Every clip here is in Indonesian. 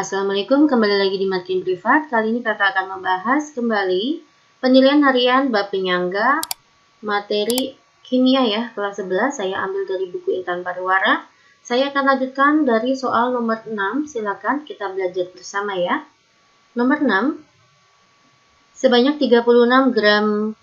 Assalamualaikum, kembali lagi di Makin Privat. Kali ini kakak akan membahas kembali penilaian harian bab penyangga materi kimia ya, kelas 11. Saya ambil dari buku Intan Pariwara. Saya akan lanjutkan dari soal nomor 6. Silakan kita belajar bersama ya. Nomor 6. Sebanyak 36 gram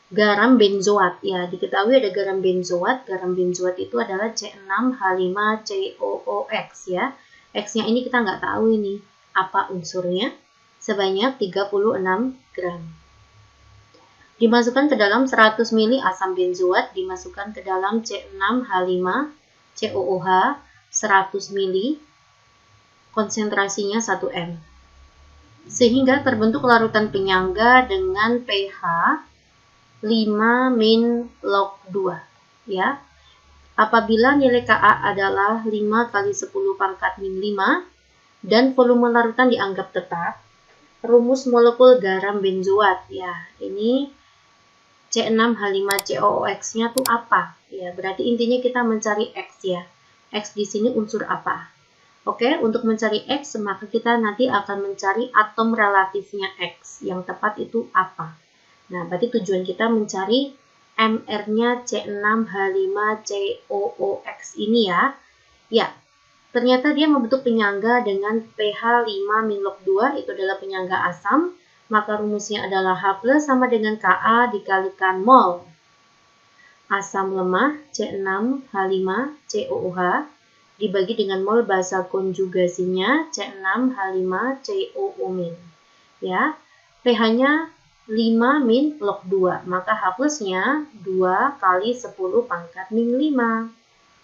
garam benzoat. Ya, diketahui ada garam benzoat. Garam benzoat itu adalah C6H5COOX ya. X-nya ini kita nggak tahu ini apa unsurnya, sebanyak 36 gram. Dimasukkan ke dalam 100 ml asam benzoat, dimasukkan ke dalam C6H5COOH 100 ml, konsentrasinya 1 m. Sehingga terbentuk larutan penyangga dengan pH 5-log2 ya. Apabila nilai Ka adalah 5 kali 10 pangkat min 5 dan volume larutan dianggap tetap, rumus molekul garam benzoat ya, ini C6H5COOX-nya tuh apa? Ya, berarti intinya kita mencari X ya. X di sini unsur apa? Oke, untuk mencari X maka kita nanti akan mencari atom relatifnya X. Yang tepat itu apa? Nah, berarti tujuan kita mencari MR-nya C6H5COOX ini ya. Ya, ternyata dia membentuk penyangga dengan pH 5-log2, itu adalah penyangga asam. Maka rumusnya adalah H+ sama dengan Ka dikalikan mol asam lemah C6H5COOH dibagi dengan mol basa konjugasinya C6H5COO-. Ya, pH-nya 5-log2, maka H+-nya 2 kali 10 pangkat min 5.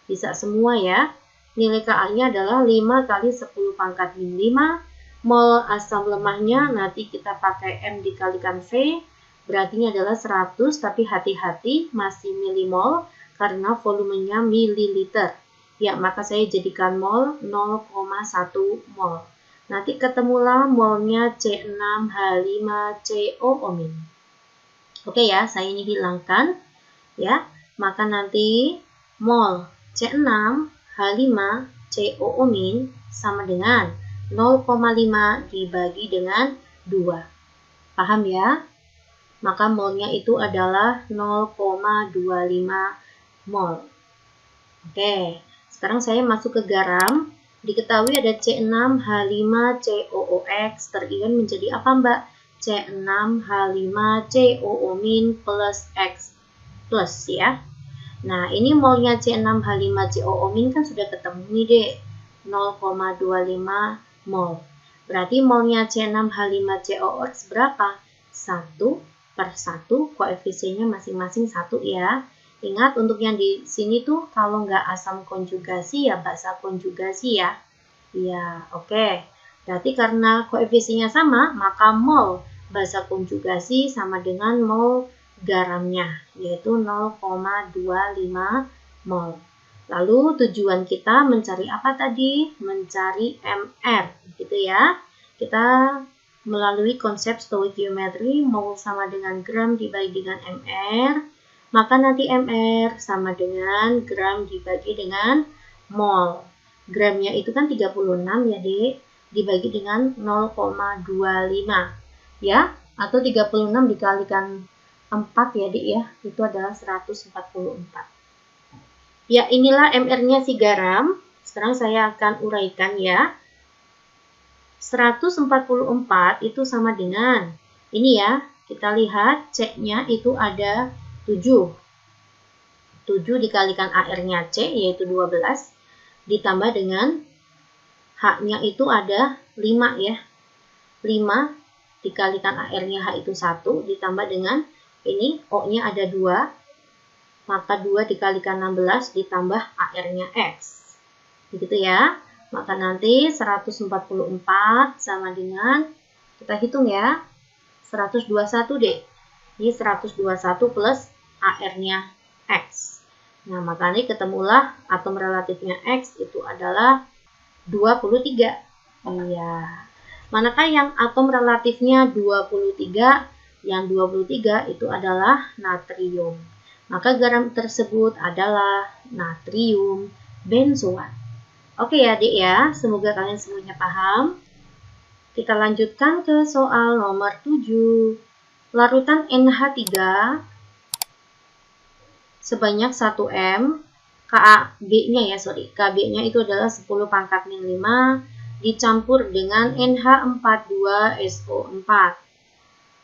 Bisa semua ya. Nilai Ka-nya adalah 5 kali 10 pangkat min 5. Mol asam lemahnya nanti kita pakai M dikalikan V, berarti ini adalah 100, tapi hati-hati masih milimol karena volumenya mililiter. Ya, maka saya jadikan mol 0,1 mol. Nanti ketemulah molnya C6H5COO-. Oke ya, saya ini hilangkan ya. Maka nanti mol C6H5COO- sama dengan 0,5 dibagi dengan 2. Paham ya? Maka molnya itu adalah 0,25 mol. Oke, sekarang saya masuk ke garam. Diketahui ada C6H5COOX terion menjadi apa Mbak? C6H5COO- plus X plus ya. Nah, ini molnya C6H5COO- kan sudah ketemu nih dek, 0,25 mol. Berarti molnya C6H5COOX berapa? 1/1, koefisiennya masing-masing 1 ya. Ingat untuk yang di sini tuh kalau nggak asam konjugasi ya basa konjugasi ya. Iya, oke. Berarti karena koefisiennya sama, maka mol basa konjugasi sama dengan mol garamnya, yaitu 0,25 mol. Lalu tujuan kita mencari apa tadi? Mencari MR, gitu ya. Kita melalui konsep stoichiometry, mol sama dengan gram dibagi dengan MR. Maka nanti MR sama dengan gram dibagi dengan mol. Gramnya itu kan 36 ya dek, dibagi dengan 0,25 ya, atau 36 dikalikan 4 ya dek ya, itu adalah 144. Ya, inilah MR-nya si garam. Sekarang saya akan uraikan ya. 144 itu sama dengan ini ya, kita lihat C-nya itu ada 7 dikalikan AR-nya C, yaitu 12, ditambah dengan H-nya itu ada 5 ya. 5 dikalikan AR-nya H itu 1, ditambah dengan ini O-nya ada 2, maka 2 dikalikan 16 ditambah AR-nya X. Begitu ya. Maka nanti 144 sama dengan, kita hitung ya, 121 deh. Ini 121 plus AR-nya X. Nah, maka ini ketemulah atom relatifnya X itu adalah 23. Iya. Manakah yang atom relatifnya 23? Yang 23 itu adalah natrium. Maka garam tersebut adalah natrium benzoat. Oke ya, Dek ya. Semoga kalian semuanya paham. Kita lanjutkan ke soal nomor 7. Larutan NH3 sebanyak 1 M, KB-nya KB-nya itu adalah 10 pangkat min 5 dicampur dengan NH42SO4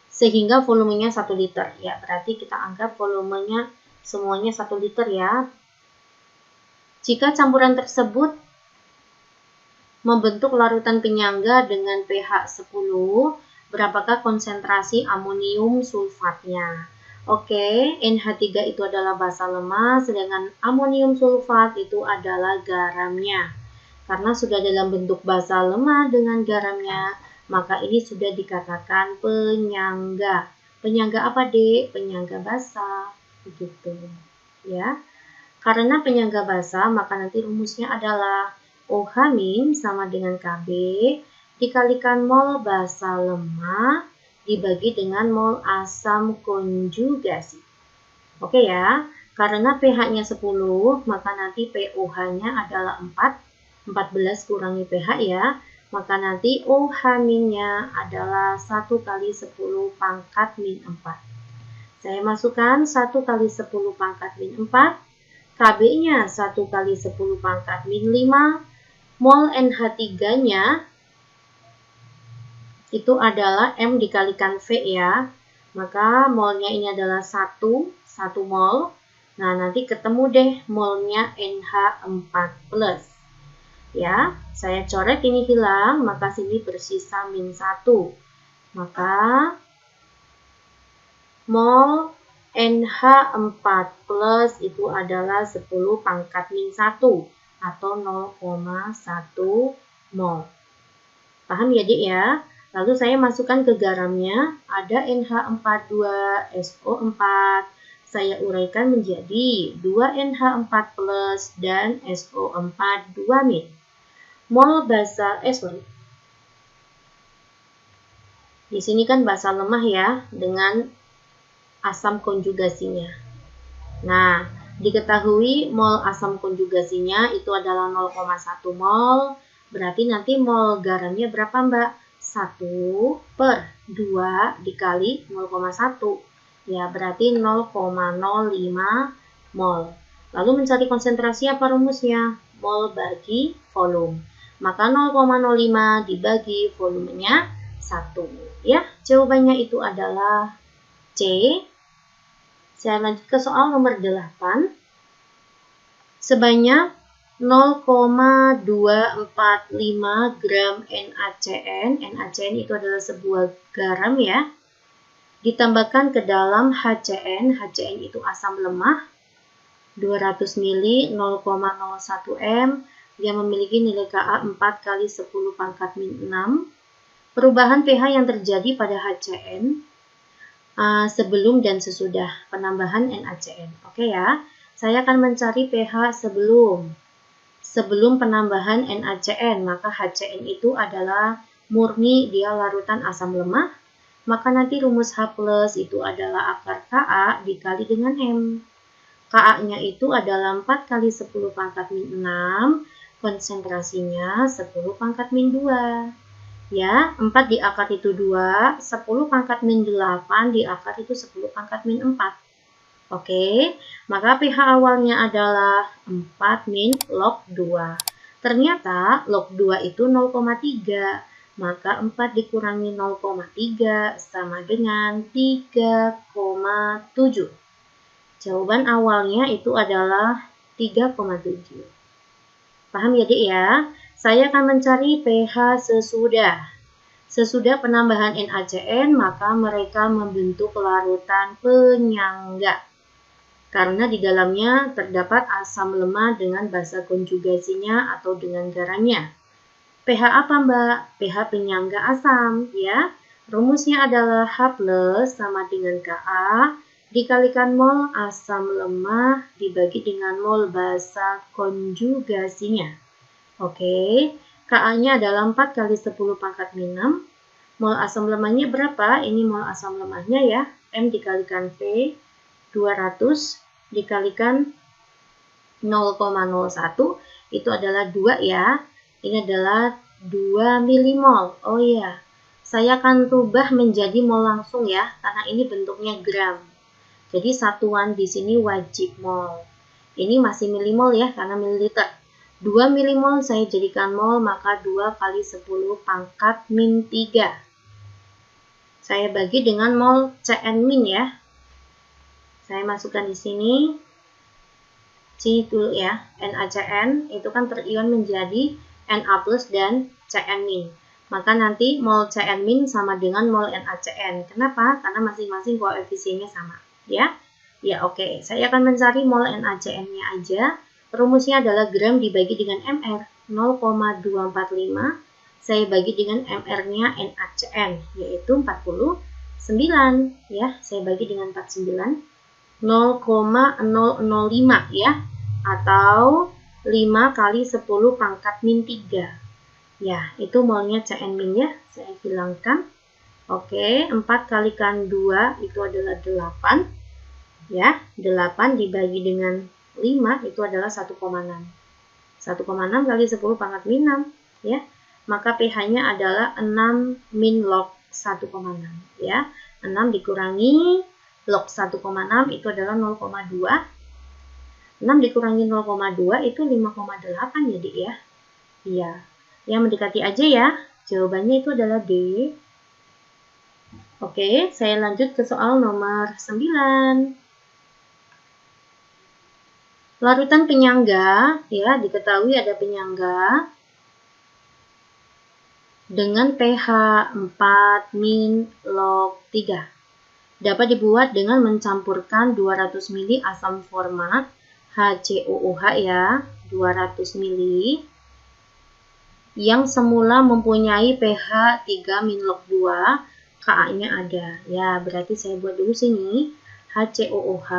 sehingga volumenya 1 liter. Ya, berarti kita anggap volumenya semuanya 1 liter ya. Jika campuran tersebut membentuk larutan penyangga dengan pH 10, berapakah konsentrasi amonium sulfatnya? Oke, NH3 itu adalah basa lemah, sedangkan amonium sulfat itu adalah garamnya. Karena sudah dalam bentuk basa lemah dengan garamnya, maka ini sudah dikatakan penyangga. Penyangga apa, Dek? Penyangga basa. Begitu. Ya. Karena penyangga basa, maka nanti rumusnya adalah OH- sama dengan KB dikalikan mol basa lemah dibagi dengan mol asam konjugasi. Oke ya, karena pH-nya 10, maka nanti POH-nya adalah 4. 14 kurangi pH ya, maka nanti OH-nya adalah 1 kali 10 pangkat min 4. Saya masukkan 1 kali 10 pangkat min 4, KB-nya 1 kali 10 pangkat min 5, mol NH3-nya itu adalah M dikalikan V ya. Maka molnya ini adalah 1 mol. Nah, nanti ketemu deh molnya NH4+. Ya, saya coret ini hilang, maka sini bersisa min 1. Maka mol NH4+ itu adalah 10 pangkat min 1. Atau 0,1 mol. Paham ya, Dik ya? Lalu saya masukkan ke garamnya, ada NH42SO4. Saya uraikan menjadi 2NH4+ dan SO4 2-. Mol basa, Di sini kan basa lemah ya, dengan asam konjugasinya. Nah, diketahui mol asam konjugasinya itu adalah 0,1 mol, berarti nanti mol garamnya berapa, Mbak? 1/2 dikali 0,1. Ya, berarti 0,05 mol. Lalu mencari konsentrasi apa rumusnya? Mol bagi volume. Maka 0,05 dibagi volumenya 1. Ya, jawabannya itu adalah C. Saya lanjut ke soal nomor 8. Sebanyak 0,245 gram NaCN. NaCN itu adalah sebuah garam ya. Ditambahkan ke dalam HCN. HCN itu asam lemah. 200 ml 0,01 M. Dia memiliki nilai Ka 4 kali 10 pangkat min 6. Perubahan pH yang terjadi pada HCN sebelum dan sesudah penambahan NaCN. Oke ya, saya akan mencari pH sebelum penambahan NaCN. Maka HCN itu adalah murni dia larutan asam lemah. Maka nanti rumus H+ itu adalah akar Ka dikali dengan M. Ka-nya itu adalah 4 kali 10 pangkat min 6. Konsentrasinya 10 pangkat min 2. Ya, 4 di akar itu 2, 10 pangkat min 8 di akar itu 10 pangkat min 4. Oke, maka pH awalnya adalah 4 min log 2. Ternyata log 2 itu 0,3, maka 4 dikurangi 0,3 sama dengan 3,7. Jawaban awalnya itu adalah 3,7. Paham ya, Dik ya? Saya akan mencari pH sesudah. Sesudah penambahan NaCN, maka mereka membentuk larutan penyangga. Karena di dalamnya terdapat asam lemah dengan basa konjugasinya atau dengan garamnya. pH apa, Mbak? pH penyangga asam, ya. Rumusnya adalah H+ sama dengan Ka dikalikan mol asam lemah dibagi dengan mol basa konjugasinya. Oke, Ka-nya adalah 4 kali 10 pangkat min 6. Mol asam lemahnya berapa? Ini mol asam lemahnya ya. M dikalikan V, 200 dikalikan 0,01, itu adalah 2 ya. Ini adalah 2 milimol. Oh iya, saya akan rubah menjadi mol langsung ya, karena ini bentuknya gram. Jadi satuan di sini wajib mol. Ini masih milimol ya, karena mililiter. 2 milimol saya jadikan mol, maka 2 kali 10 pangkat min 3. Saya bagi dengan mol Cn min ya. Saya masukkan di sini. Sini dulu ya, NaCN itu kan terion menjadi Na plus dan Cn min. Maka nanti mol Cn min sama dengan mol NaCN. Kenapa? Karena masing-masing koefisiennya sama. Ya, ya oke. Saya akan mencari mol NaCN-nya aja. Rumusnya adalah gram dibagi dengan mr. 0,245. Saya bagi dengan mr-nya NaCN, yaitu 49. Ya, saya bagi dengan 49. 0,005 ya, atau 5 kali 10 pangkat min 3 ya, itu molnya Cn min ya, saya hilangkan. Oke, 4 kalikan 2 itu adalah 8 ya, 8 dibagi dengan 5 itu adalah 1,6 kali 10 pangkat min 6 ya, maka pH-nya adalah 6 min log 1,6 ya, 6 dikurangi log 1,6 itu adalah 0,2. 6 dikurangi 0,2 itu 5,8 ya, Dik ya. Iya. Yang mendekati aja ya. Jawabannya itu adalah D. Oke, saya lanjut ke soal nomor 9. Larutan penyangga, ya, diketahui ada penyangga dengan pH 4 min log 3. Dapat dibuat dengan mencampurkan 200 ml asam format HCOOH ya, 200 ml yang semula mempunyai pH 3 min log 2, Ka-nya ada. Ya, berarti saya buat dulu sini HCOOH,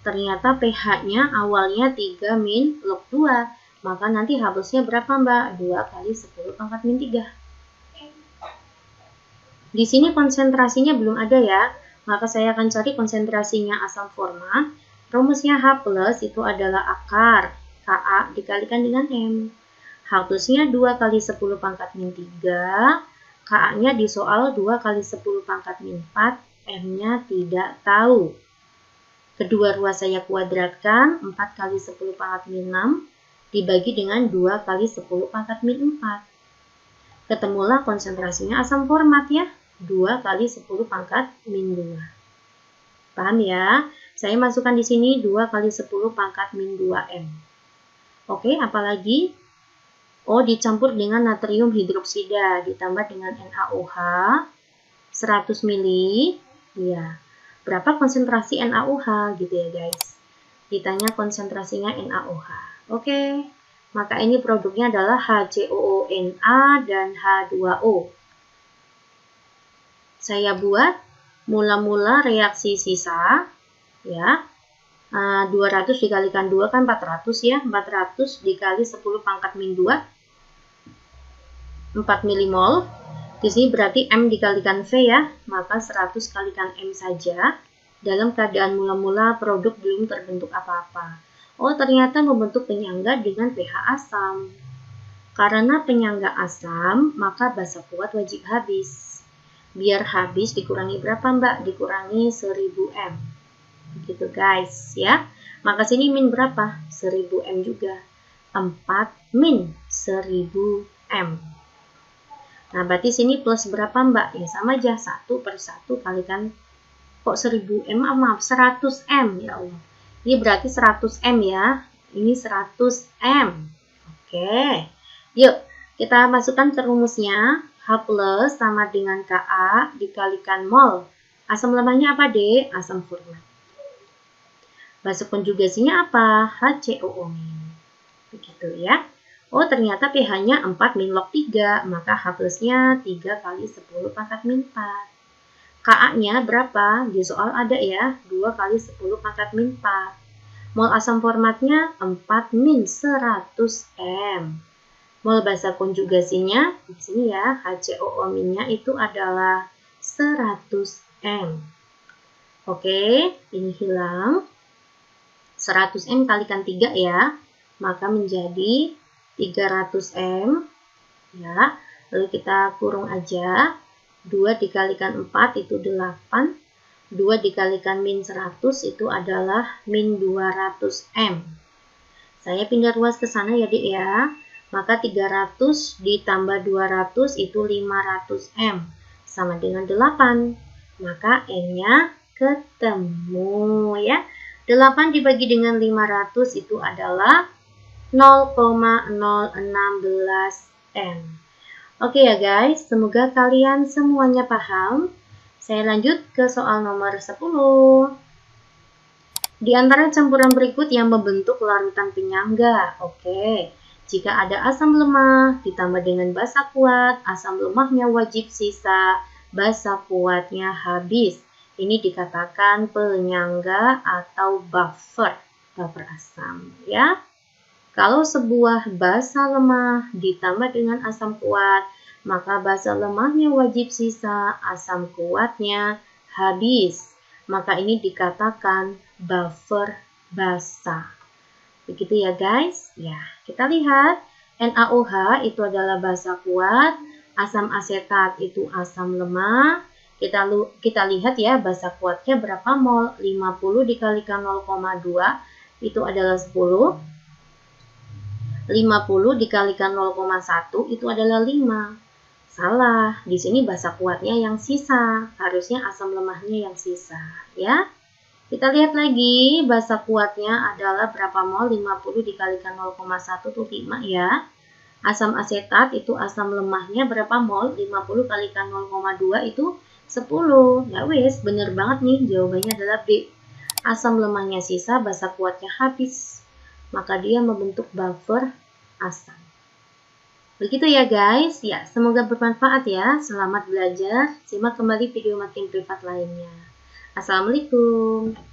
ternyata pH-nya awalnya 3 min log 2, maka nanti hapusnya berapa Mbak? 2 kali 10 pangkat min 3. Di sini konsentrasinya belum ada ya, maka saya akan cari konsentrasinya asam format. Rumusnya H plus itu adalah akar Ka dikalikan dengan M. Hapusnya 2 kali 10 pangkat min 3. Ka-nya di soal 2 kali 10 pangkat min 4. M-nya tidak tahu. Kedua ruas saya kuadratkan. 4 kali 10 pangkat min 6 dibagi dengan 2 kali 10 pangkat min 4. Ketemulah konsentrasinya asam format ya. 2 kali 10 pangkat min 2. Paham ya? Saya masukkan di sini 2 kali 10 pangkat min 2M. Oke, apalagi? Oh, dicampur dengan natrium hidroksida ditambah dengan NaOH 100 ml. Ya. Berapa konsentrasi NaOH gitu ya, guys? Ditanya konsentrasinya NaOH. Oke. Maka ini produknya adalah HCOONA dan H2O. Saya buat mula-mula reaksi sisa ya. 200 dikalikan 2 kan 400 ya. 400 dikali 10 pangkat min 2 4 milimol. Di sini berarti M dikalikan V ya. Maka 100 kalikan M saja. Dalam keadaan mula-mula produk belum terbentuk apa-apa. Oh, ternyata membentuk penyangga dengan pH asam. Karena penyangga asam, maka basa kuat wajib habis. Biar habis dikurangi berapa Mbak? Dikurangi 1000 M. Gitu guys ya. Maka sini min berapa? 1000 M juga. 4 min 1000 M. Nah, berarti sini plus berapa Mbak? Ya sama aja, 1 per 1 kalikan. Kok 1000 M? Maaf, 100 M. Ya Allah. Ini berarti 100 M ya. Ini 100 M. Oke. Yuk, kita masukkan ke rumusnya. H plus sama dengan Ka dikalikan mol. Asam lemahnya apa, Dek? Asam format. Basa konjugasinya apa? HCOO-. Begitu ya. Oh, ternyata pH-nya 4 min log 3. Maka H plusnya 3 kali 10 pangkat min 4. Ka-nya berapa? Di soal ada ya. 2 kali 10 pangkat min 4. Mol asam formatnya 4 min 100 M. Mol basa konjugasinya di sini ya, HCOO-nya itu adalah 100 M. Oke, ini hilang. 100 M kalikan 3 ya, maka menjadi 300 M Ya, lalu kita kurung aja. 2 dikalikan 4 itu 8. 2 dikalikan min 100 itu adalah min 200 M. Saya pindah ruas ke sana ya, Dik ya. Maka 300 ditambah 200 itu 500 M. Sama dengan 8. Maka M-nya ketemu ya. 8 dibagi dengan 500 itu adalah 0,016 M. Oke ya guys, semoga kalian semuanya paham. Saya lanjut ke soal nomor 10. Di antara campuran berikut yang membentuk larutan penyangga. Oke, jika ada asam lemah ditambah dengan basa kuat, asam lemahnya wajib sisa, basa kuatnya habis. Ini dikatakan penyangga atau buffer asam ya. Kalau sebuah basa lemah ditambah dengan asam kuat, maka basa lemahnya wajib sisa, asam kuatnya habis. Maka ini dikatakan buffer basa. Begitu ya guys. Ya, kita lihat NaOH itu adalah basa kuat, asam asetat itu asam lemah. Kita lihat ya basa kuatnya berapa mol. 50 dikalikan 0,2 itu adalah 10. 50 dikalikan 0,1 itu adalah 5. Salah, di sini basa kuatnya yang sisa, harusnya asam lemahnya yang sisa, ya. Kita lihat lagi, basa kuatnya adalah berapa mol? 50 dikalikan 0,1 itu 5 ya. Asam asetat itu asam lemahnya berapa mol? 50 kalikan 0,2 itu 10. Ya wes, bener banget nih, jawabannya adalah B. Asam lemahnya sisa, basa kuatnya habis. Maka dia membentuk buffer asam. Begitu ya guys. Ya, semoga bermanfaat ya. Selamat belajar. Simak kembali video makin privat lainnya. Assalamualaikum.